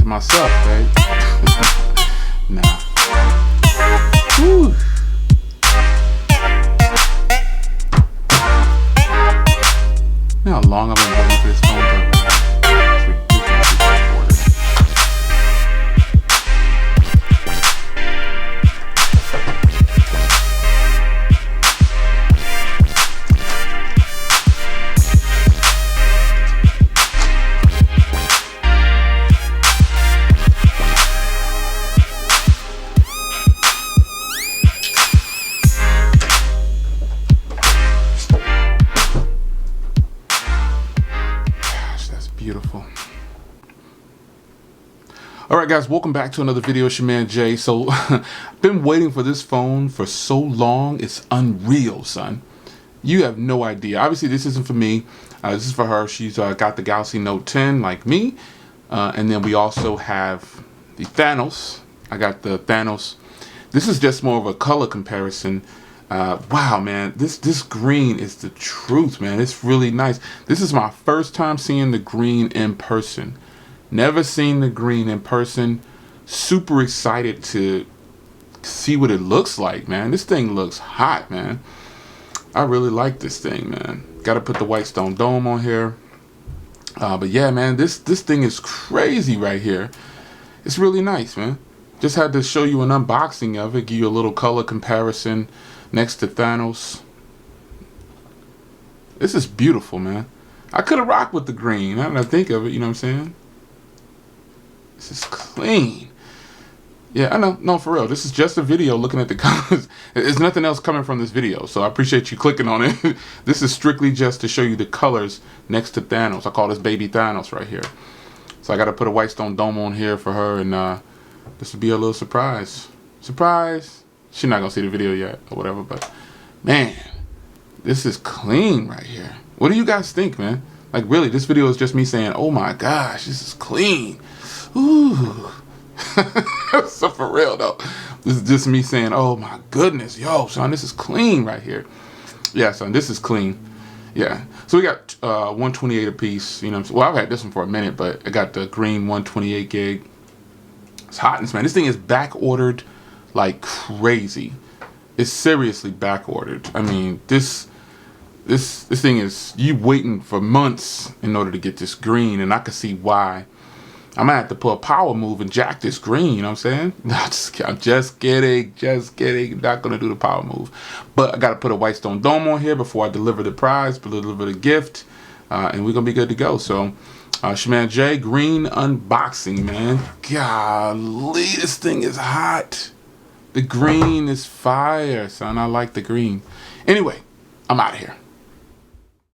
to myself, right? Nah. Whew. You know how long I've been waiting for this phone to arrive? It's ridiculously back-ordered. Beautiful. All right, guys, welcome back to another video. It's your man Jay. So I've been waiting for this phone for so long. It's unreal, son. You have no idea. Obviously this isn't for me. This is for her. She's got the Galaxy Note 10 like me, and then we also have the Thanos. I got the Thanos. This is just more of a color comparison. Wow, man, this green is the truth, man. It's really nice. This is my first time seeing the green in person. Never seen the green in person. Super excited to see what it looks like, man. This thing looks hot, man. I really like this thing, man. Got to put the white stone dome on here. But yeah, man, this thing is crazy right here. It's really nice, man. Just had to show you an unboxing of it, give you a little color comparison next to Thanos. This is beautiful, man. I could have rocked with the green. Now that I think of it, you know what I'm saying? This is clean. Yeah, I know. No, for real. This is just a video looking at the colors. There's nothing else coming from this video, so I appreciate you clicking on it. This is strictly just to show you the colors next to Thanos. I call this baby Thanos right here. So I got to put a white stone dome on here for her, and this would be a little surprise. Surprise! She's not gonna see the video yet or whatever, but man, this is clean right here. What do you guys think, man? Like, really, this video is just me saying, oh my gosh, this is clean. Ooh. So for real though, this is just me saying, oh my goodness, yo, son, this is clean right here. Yeah, son, this is clean. Yeah, so we got 128 a piece. You know, well, I've had this one for a minute, but I got the green 128 gig. It's hotness, man. This thing is back ordered like crazy. It's seriously back ordered. I mean, this thing is, you waiting for months in order to get this green, and I can see why. I'm gonna have to pull a power move and jack this green, you know what I'm saying? I'm just kidding. Not gonna do the power move. But I gotta put a white stone dome on here before I deliver the prize, deliver the gift, and we're gonna be good to go. So it's your man Jay, green unboxing, man. Golly, this thing is hot. The green is fire, son. I like the green. Anyway, I'm out of here.